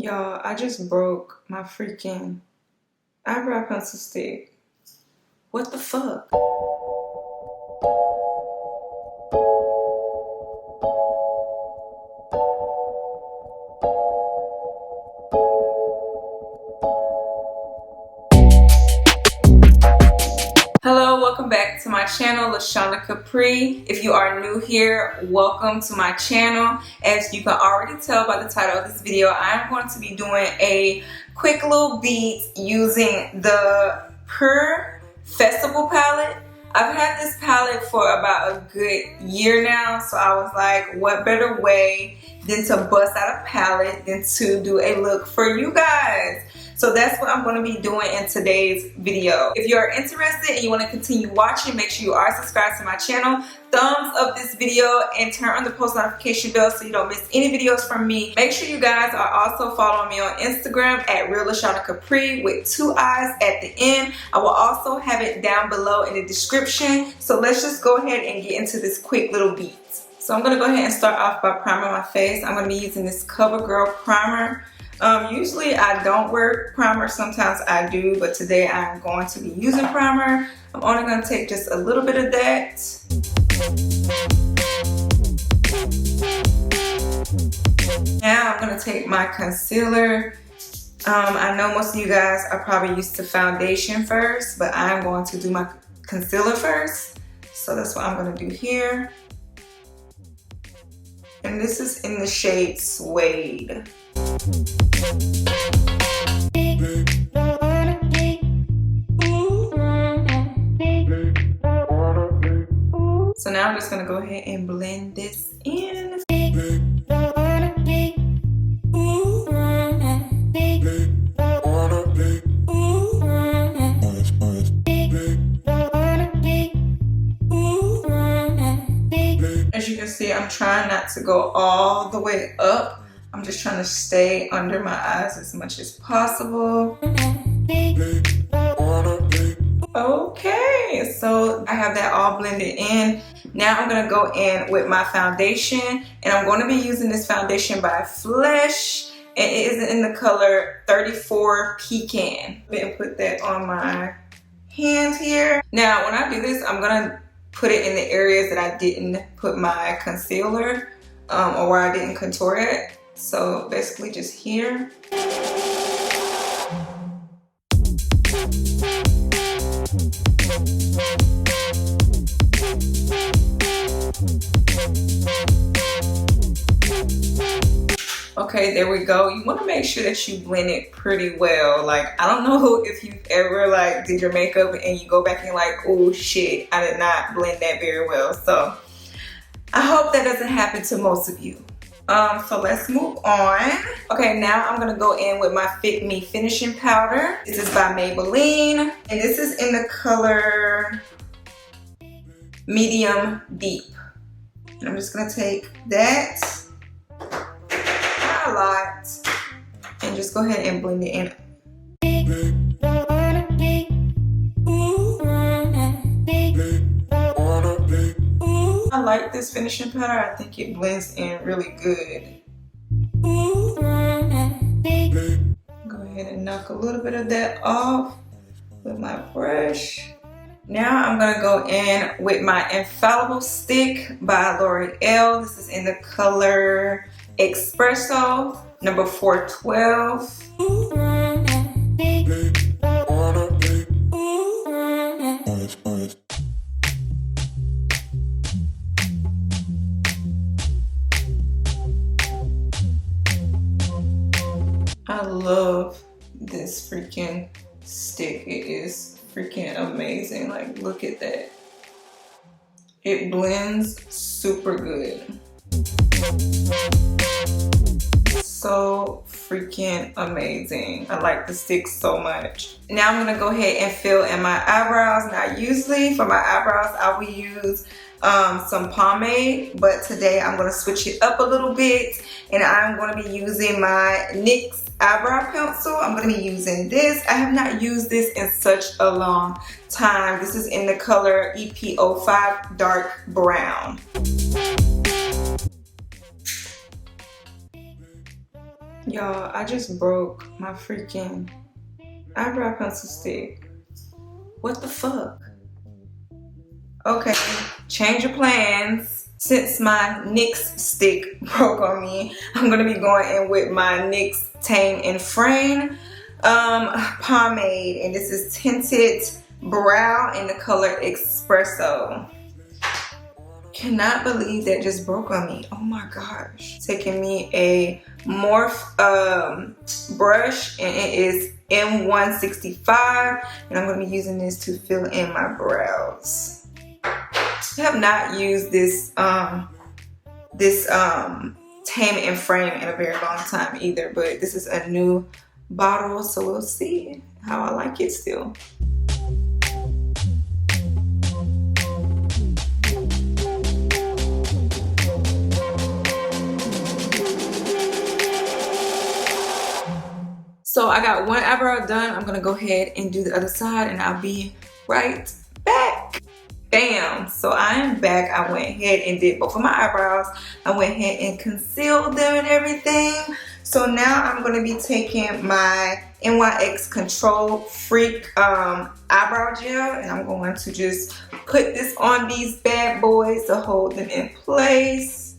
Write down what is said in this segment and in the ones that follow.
Y'all, I just broke my freaking eyebrow pencil stick. What the fuck? Hello, welcome back to my channel, LaShondacapri. If you are new here, welcome to my channel. As you can already tell by the title of this video, I am going to be doing a quick little beat using the Festival palette. I've had this palette for about a good year now, so I was like, what better way than to bust out a palette than to do a look for you guys. So that's what I'm going to be doing in today's video. If you are interested and you want to continue watching, make sure you are subscribed to my channel. Thumbs up this video and turn on the post notification bell so you don't miss any videos from me. Make sure you guys are also following me on Instagram at @LaShondacapri with 2 eyes at the end. I will also have it down below in the description. So let's just go ahead and get into this quick little beat. So I'm going to go ahead and start off by priming my face. I'm going to be using this CoverGirl primer. Usually I don't wear primer, sometimes I do, but today I'm going to be using primer. I'm only going to take just a little bit of that. Now I'm going to take my concealer. I know most of you guys are probably used to foundation first, but I'm going to do my concealer first. So that's what I'm going to do here. And this is in the shade Suede. So now I'm just going to go ahead and blend this in. As you can see, I'm trying not to go all the way up. I'm just trying to stay under my eyes as much as possible. Okay, so I have that all blended in. Now I'm going to go in with my foundation, and I'm going to be using this foundation by Flesh, and it is in the color 34 Pecan. And put that on my hand here. Now when I do this, I'm going to put it in the areas that I didn't put my concealer or where I didn't contour it. So basically just here. Okay, there we go. You want to make sure that you blend it pretty well. Like, I don't know if you've ever like did your makeup and you go back and like, oh shit, I did not blend that very well. So I hope that doesn't happen to most of you. So let's move on. Okay, now I'm gonna go in with my Fit Me finishing powder. This is by Maybelline, and this is in the color Medium Deep. And I'm just gonna take that, not a lot, and just go ahead and blend it in. I like this finishing powder. I think it blends in really good. Go ahead and knock a little bit of that off with my brush. Now I'm going to go in with my Infallible Stick by L'Oreal. This is in the color Espresso, number 412. I love this freaking stick. It is freaking amazing. Like, look at that. It blends super good. So freaking amazing. I like the stick so much. Now I'm gonna go ahead and fill in my eyebrows. Now usually for my eyebrows I will use some pomade, but today I'm going to switch it up a little bit, and I'm going to be using my NYX eyebrow pencil. I'm going to be using this. I have not used this in such a long time. This is in the color EP05 Dark Brown. Y'all, I just broke my freaking eyebrow pencil stick. What the fuck? Okay, change of plans. Since my NYX stick broke on me, I'm gonna be going in with my NYX Tame and Frame pomade, and this is tinted brow in the color Espresso. Cannot believe that just broke on me. Oh my gosh. Taking me a Morph brush, and it is M165, and I'm going to be using this to fill in my brows. I have not used this Tame and Frame in a very long time either, but this is a new bottle, so we'll see how I like it still. So I got one eyebrow done. I'm gonna go ahead and do the other side, and I'll be right back. Bam! So I am back. I went ahead and did both of my eyebrows. I went ahead and concealed them and everything. So now I'm gonna be taking my NYX Control Freak eyebrow gel, and I'm going to just put this on these bad boys to hold them in place.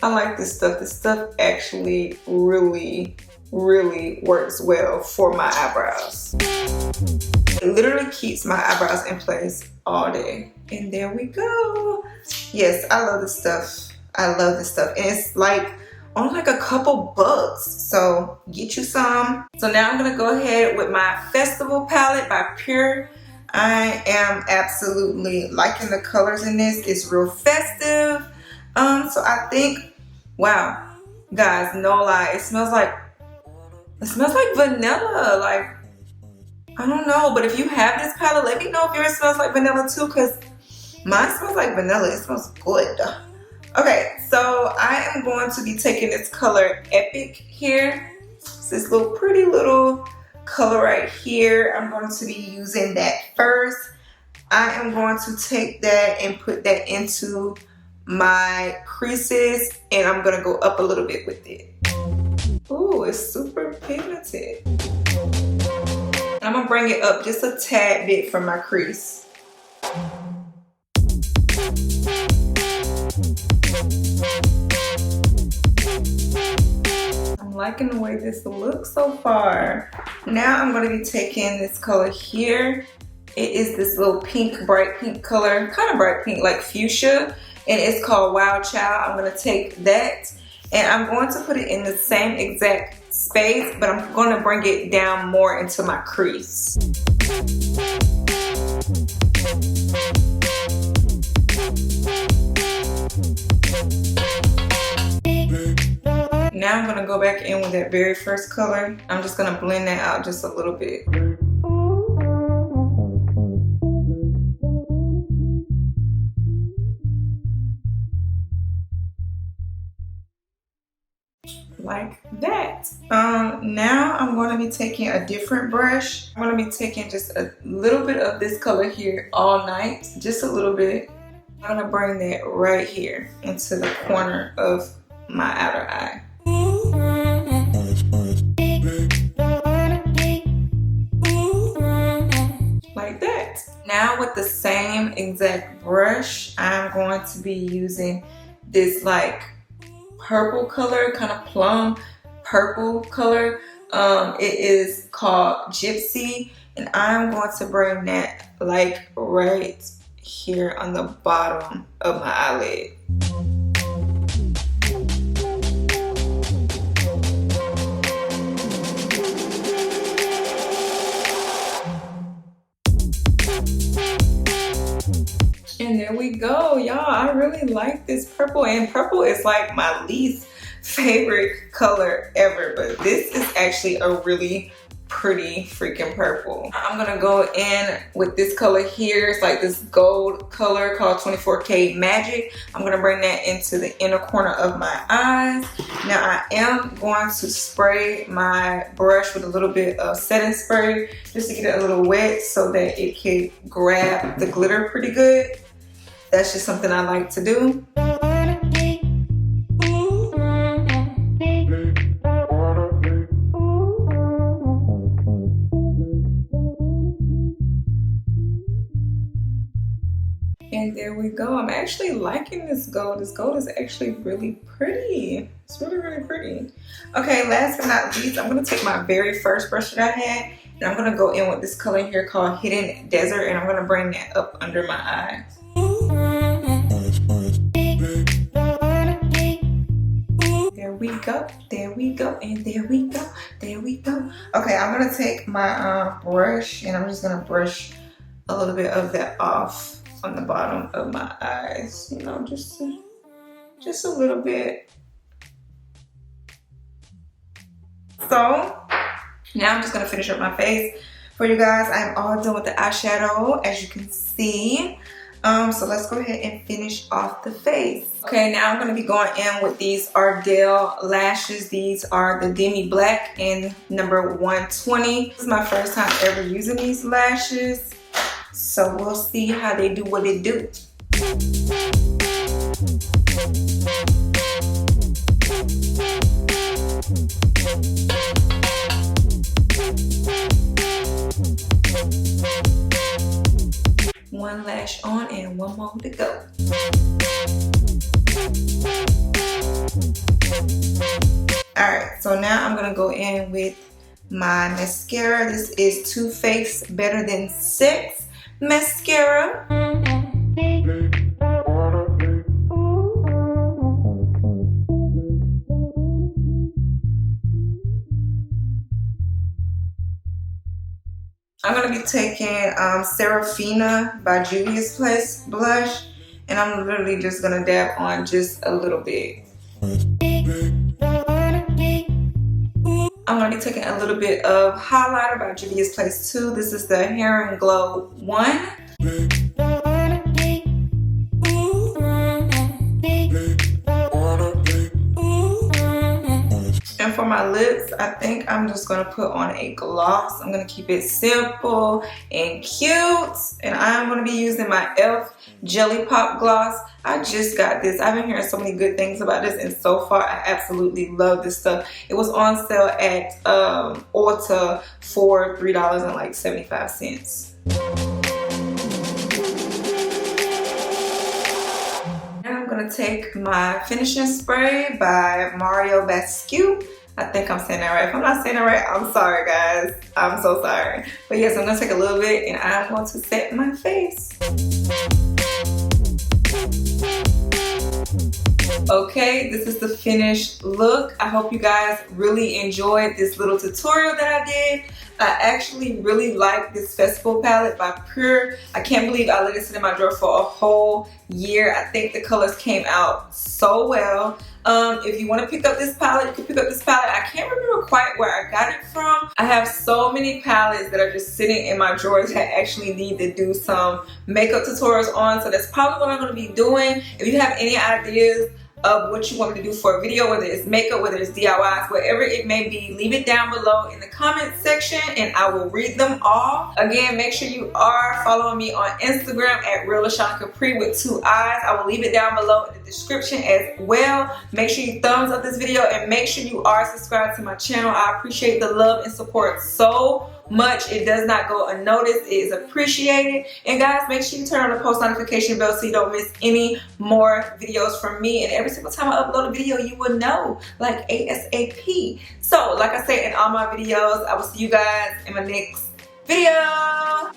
I like this stuff. This stuff actually really works well for my eyebrows. It literally keeps my eyebrows in place all day. And there we go. Yes, I love this stuff. I love this stuff. And it's like only like a couple bucks. So get you some. So now I'm gonna go ahead with my Festival palette by Pure. I am absolutely liking the colors in this. It's real festive. So I think, wow, guys, no lie, it smells like vanilla. Like, I don't know, but if you have this palette, let me know if yours smells like vanilla too, because mine smells like vanilla. It smells good. Okay, so I am going to be taking this color Epic here. It's this little pretty little color right here. I'm going to be using that first. I am going to take that and put that into my creases, and I'm going to go up a little bit with it. Ooh, it's super pigmented. I'm gonna bring it up just a tad bit from my crease. I'm liking the way this looks so far. Now I'm gonna be taking this color here. It is this little pink, bright pink color, kind of bright pink, like fuchsia, and it's called Wild Child. I'm gonna take that, and I'm going to put it in the same exact space, but I'm going to bring it down more into my crease. Now I'm going to go back in with that very first color. I'm just going to blend that out just a little bit. Like that. Now I'm going to be taking a different brush. I'm going to be taking just a little bit of this color here all night, just a little bit. I'm going to bring that right here into the corner of my outer eye. Like that. Now with the same exact brush, I'm going to be using this like purple color, kind of plum purple color. It is called Gypsy, and I'm going to bring that like right here on the bottom of my eyelid. And there we go, y'all. I really like this purple, and purple is like my least favorite color ever, but this is actually a really pretty freaking purple. I'm gonna go in with this color here. It's like this gold color called 24K Magic. I'm gonna bring that into the inner corner of my eyes. Now I am going to spray my brush with a little bit of setting spray just to get it a little wet so that it can grab the glitter pretty good. That's just something I like to do. go. I'm actually liking this gold. This gold is actually really pretty. It's really, really pretty. Okay, last but not least, I'm gonna take my very first brush that I had, and I'm gonna go in with this color here called Hidden Desert, and I'm gonna bring that up under my eyes. There we go, there we go, and there we go, there we go. Okay, I'm gonna take my brush, and I'm just gonna brush a little bit of that off on the bottom of my eyes, you know, just a little bit. So now I'm just gonna finish up my face for you guys. I'm all done with the eyeshadow, as you can see. So let's go ahead and finish off the face. Okay, now I'm gonna be going in with these Ardell lashes. These are the Demi Black in number 120. This is my first time ever using these lashes, so we'll see how they do what they do. One lash on and one more to go. Alright, so now I'm gonna go in with my mascara. This is Too Faced Better Than Sex mascara. I'm going to be taking Serafina by Juvia's Place blush, and I'm literally just going to dab on just a little bit. I'm going to be taking a little bit of highlighter by Juvia's Place too. This is the Hair and Glow 1. And for my lips, I think I'm just gonna put on a gloss. I'm gonna keep it simple and cute. And I'm gonna be using my e.l.f. Jelly Pop Gloss. I just got this. I've been hearing so many good things about this, and so far I absolutely love this stuff. It was on sale at Ulta for $3.75. I'm gonna take my finishing spray by Mario Basquiat. I think I'm saying that right. If I'm not saying that right, I'm sorry guys. I'm so sorry. But yes, I'm gonna take a little bit and I'm going to set my face. Okay, this is the finished look. I hope you guys really enjoyed this little tutorial that I did. I actually really like this Festival palette by Pure. I can't believe I let it sit in my drawer for a whole year. I think the colors came out so well. If you want to pick up this palette, you can pick up this palette. I can't remember quite where I got it from. I have so many palettes that are just sitting in my drawers that actually need to do some makeup tutorials on. So that's probably what I'm going to be doing. If you have any ideas of what you want me to do for a video, whether it's makeup, whether it's DIYs, whatever it may be, leave it down below in the comment section and I will read them all. Again, make sure you are following me on Instagram at real_LaShondaCapri with 2 eyes. I will leave it down below in the description as well. Make sure you thumbs up this video and make sure you are subscribed to my channel. I appreciate the love and support so much. It does not go unnoticed. It is appreciated. And guys, make sure you turn on the post notification bell so you don't miss any more videos from me. And every single time I upload a video, you will know, like ASAP. So like I say in all my videos, I will see you guys in my next video.